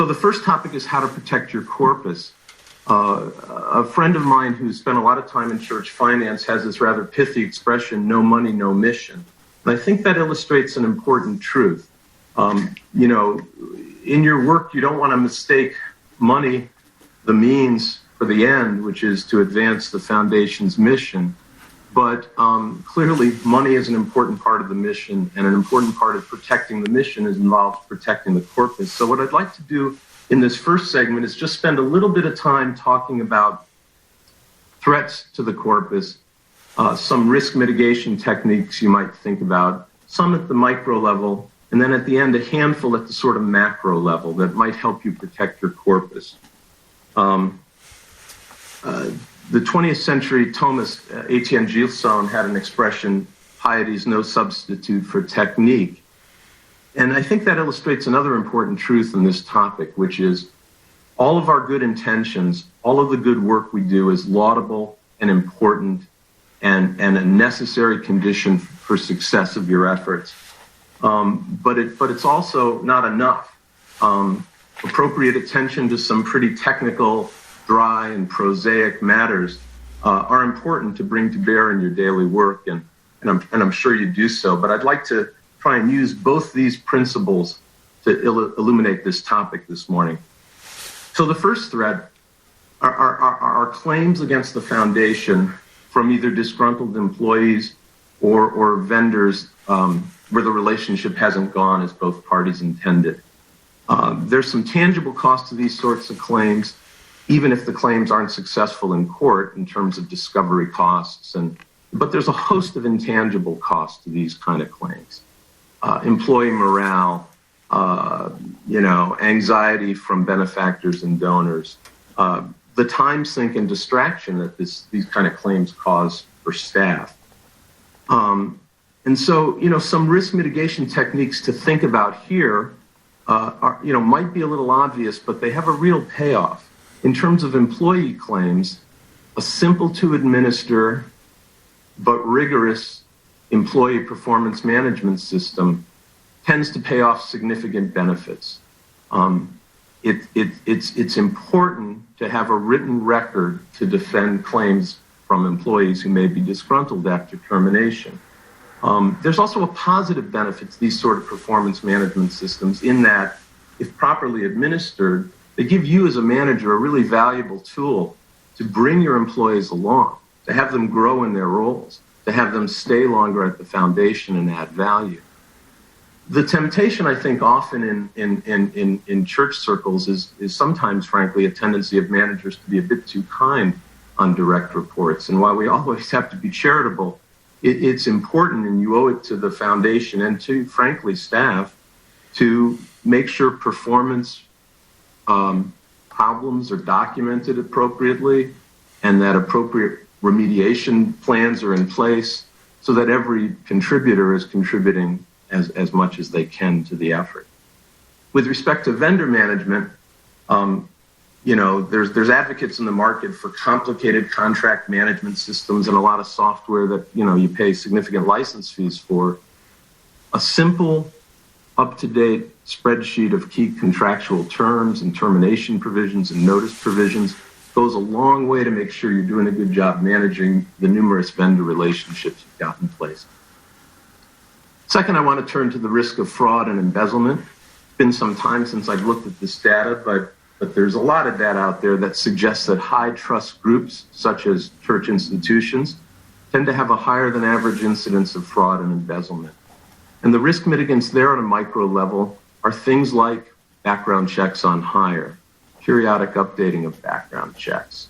So the first topic is how to protect your corpus. A friend of mine who spent a lot of time in church finance has this rather pithy expression, no money, no mission. And I think that illustrates an important truth. In your work, you don't want to mistake money, the means for the end, which is to advance the foundation's mission. But clearly, money is an important part of the mission, and an important part of protecting the mission involves protecting the corpus. So what I'd like to do in this first segment is just spend a little bit of time talking about threats to the corpus, some risk mitigation techniques you might think about, some at the micro level, and then at the end, a handful at the sort of macro level that might help you protect your corpus. The 20th century Thomas Etienne Gilson had an expression, piety is no substitute for technique. And I think that illustrates another important truth in this topic, which is all of our good intentions, all of the good work we do is laudable and important and a necessary condition for success of your efforts. But it's also not enough. Appropriate attention to some pretty technical, dry, and prosaic matters are important to bring to bear in your daily work, and I'm sure you do so. But I'd like to try and use both these principles to illuminate this topic this morning. So the first threat are claims against the foundation from either disgruntled employees or vendors where the relationship hasn't gone as both parties intended. There's some tangible cost to these sorts of claims, even if the claims aren't successful in court in terms of discovery costs. But there's a host of intangible costs to these kind of claims. Employee morale, anxiety from benefactors and donors, the time sink and distraction that these kind of claims cause for staff. And so, some risk mitigation techniques to think about here might be a little obvious, but they have a real payoff. In terms of employee claims, a simple to administer but rigorous employee performance management system tends to pay off significant benefits. It's important to have a written record to defend claims from employees who may be disgruntled after termination. There's also a positive benefit to these sort of performance management systems in that, if properly administered, they give you as a manager a really valuable tool to bring your employees along, to have them grow in their roles, to have them stay longer at the foundation and add value. The temptation, I think, often in church circles is sometimes, frankly, a tendency of managers to be a bit too kind on direct reports. And while we always have to be charitable, it's important, and you owe it to the foundation and to, frankly, staff, to make sure performance problems are documented appropriately and that appropriate remediation plans are in place so that every contributor is contributing as much as they can to the effort. With respect to vendor management, there's advocates in the market for complicated contract management systems and a lot of software that, you pay significant license fees for. A simple, up-to-date spreadsheet of key contractual terms and termination provisions and notice provisions goes a long way to make sure you're doing a good job managing the numerous vendor relationships you've got in place. Second, I want to turn to the risk of fraud and embezzlement. It's been some time since I've looked at this data, but there's a lot of data out there that suggests that high trust groups, such as church institutions, tend to have a higher than average incidence of fraud and embezzlement. And the risk mitigants there on a micro level are things like background checks on hire, periodic updating of background checks.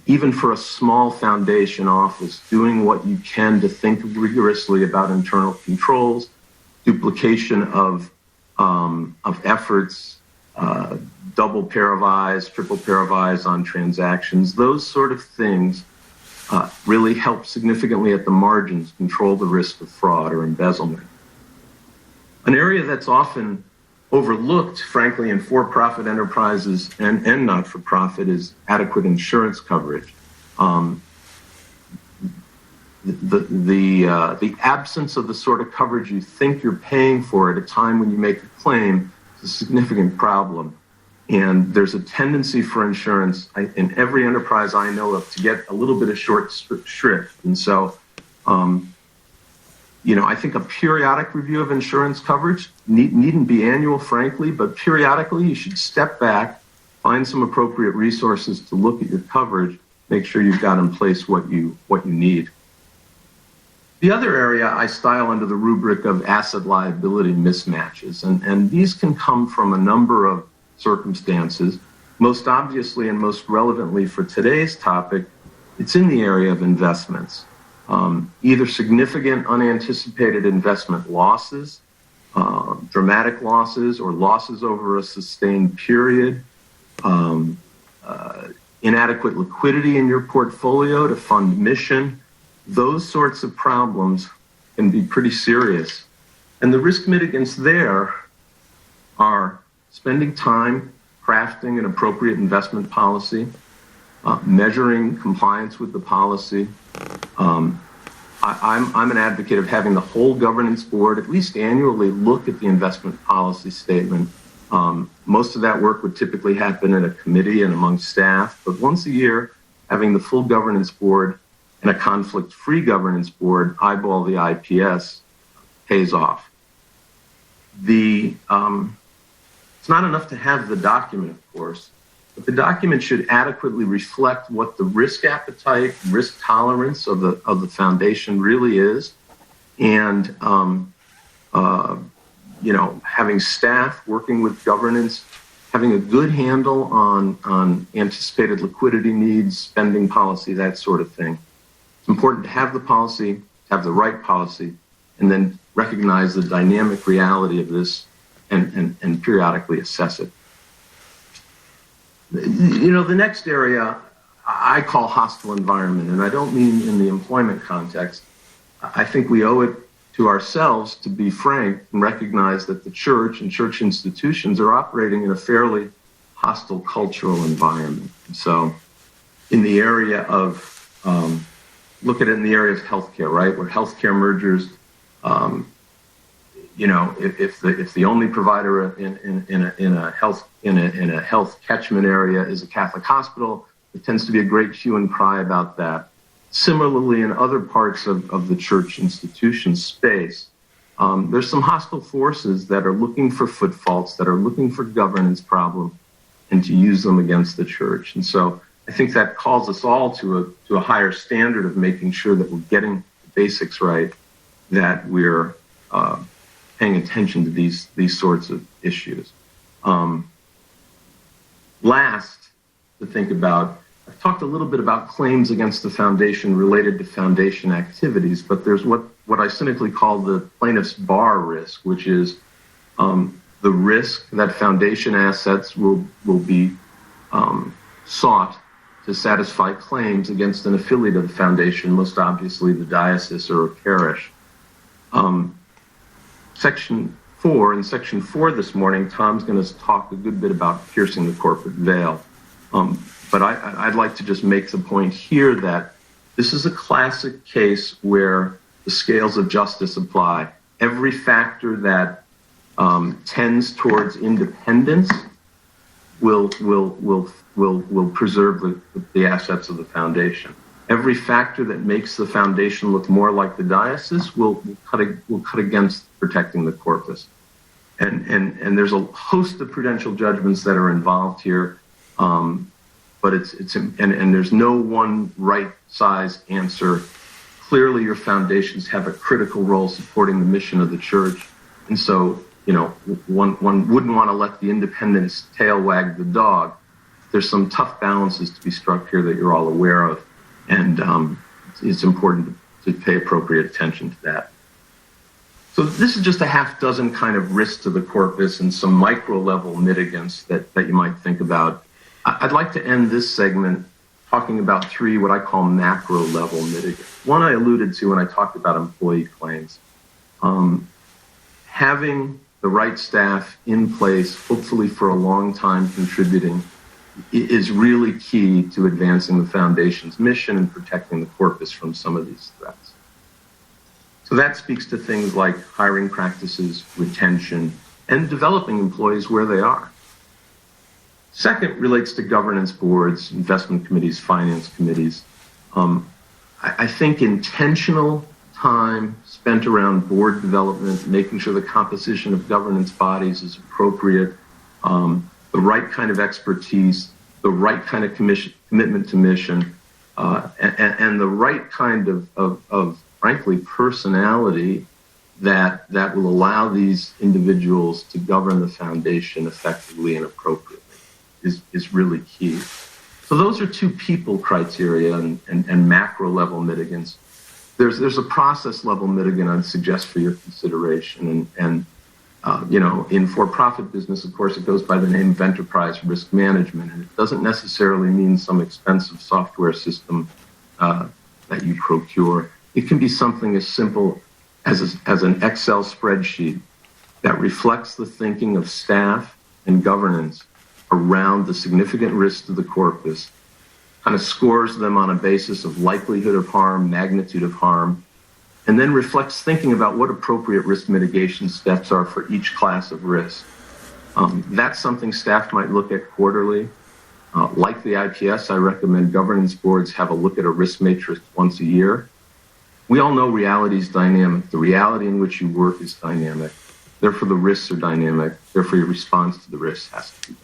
Even for a small foundation office, doing what you can to think rigorously about internal controls, duplication of efforts, double pair of eyes, triple pair of eyes on transactions, those sort of things really help significantly at the margins control the risk of fraud or embezzlement. An area that's often overlooked, frankly, in for-profit enterprises and not-for-profit is adequate insurance coverage. The absence of the sort of coverage you think you're paying for at a time when you make a claim is a significant problem. And there's a tendency for insurance in every enterprise I know of to get a little bit of short shrift. And so, I think a periodic review of insurance coverage needn't be annual, frankly, but periodically you should step back, find some appropriate resources to look at your coverage, make sure you've got in place what you need. The other area I style under the rubric of asset liability mismatches, and these can come from a number of circumstances. Most obviously and most relevantly for today's topic, it's in the area of investments. Either significant unanticipated investment losses, dramatic losses, or losses over a sustained period, inadequate liquidity in your portfolio to fund mission. Those sorts of problems can be pretty serious. And the risk mitigants there are spending time crafting an appropriate investment policy, measuring compliance with the policy. I'm an advocate of having the whole governance board at least annually look at the investment policy statement. Most of that work would typically happen in a committee and among staff, but once a year, having the full governance board and a conflict-free governance board eyeball the IPS pays off. It's not enough to have the document, of course, but the document should adequately reflect what the risk appetite, risk tolerance of the foundation really is, and having staff working with governance, having a good handle on anticipated liquidity needs, spending policy, that sort of thing. It's important to have the policy, have the right policy, and then recognize the dynamic reality of this and periodically assess it. The next area I call hostile environment, and I don't mean in the employment context. I think we owe it to ourselves to be frank and recognize that the church and church institutions are operating in a fairly hostile cultural environment. And so in the area of, look at it in the area of healthcare, right, where healthcare mergers, if the only provider in a health catchment area is a Catholic hospital, there tends to be a great hue and cry about that. Similarly, in other parts of the church institution space, there's some hostile forces that are looking for footfalls, that are looking for governance problems, and to use them against the church. And so I think that calls us all to a higher standard of making sure that we're getting the basics right, that we're paying attention to these sorts of issues. Last, to think about, I've talked a little bit about claims against the foundation related to foundation activities, but there's what I cynically call the plaintiff's bar risk, which is the risk that foundation assets will be sought to satisfy claims against an affiliate of the foundation, most obviously the diocese or a parish. Section 4, in Section 4 this morning, Tom's going to talk a good bit about piercing the corporate veil. But I'd like to just make the point here that this is a classic case where the scales of justice apply. Every factor that tends towards independence will preserve the assets of the foundation. Every factor that makes the foundation look more like the diocese will cut against protecting the corpus. And there's a host of prudential judgments that are involved here. But there's no one right size answer. Clearly, your foundations have a critical role supporting the mission of the church, and so one wouldn't want to let the independence tail wag the dog. There's some tough balances to be struck here that you're all aware of, and it's important to pay appropriate attention to that. So this is just a half dozen kind of risks to the corpus and some micro level mitigants that you might think about. I'd like to end this segment talking about three what I call macro level mitigants. One I alluded to when I talked about employee claims. Having the right staff in place, hopefully for a long time contributing, is really key to advancing the foundation's mission and protecting the corpus from some of these threats. So that speaks to things like hiring practices, retention, and developing employees where they are. Second relates to governance boards, investment committees, finance committees. I think intentional time spent around board development, making sure the composition of governance bodies is appropriate, the right kind of expertise, the right kind of commitment to mission, and the right kind of frankly, personality that will allow these individuals to govern the foundation effectively and appropriately is really key. So those are two people criteria and macro level mitigants. There's a process level mitigant I'd suggest for your consideration. And in for-profit business, of course, it goes by the name of enterprise risk management, and it doesn't necessarily mean some expensive software system that you procure. It can be something as simple as an Excel spreadsheet that reflects the thinking of staff and governance around the significant risks to the corpus, kind of scores them on a basis of likelihood of harm, magnitude of harm, and then reflects thinking about what appropriate risk mitigation steps are for each class of risk. That's something staff might look at quarterly. Like the IPS, I recommend governance boards have a look at a risk matrix once a year. We all know reality is dynamic. The reality in which you work is dynamic. Therefore, the risks are dynamic. Therefore, your response to the risks has to be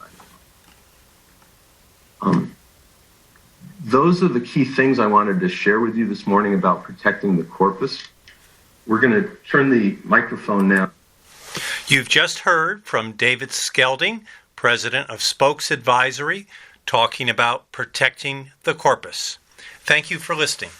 dynamic. Those are the key things I wanted to share with you this morning about protecting the corpus. We're going to turn the microphone now. You've just heard from David Skelding, president of Spokes Advisory, talking about protecting the corpus. Thank you for listening.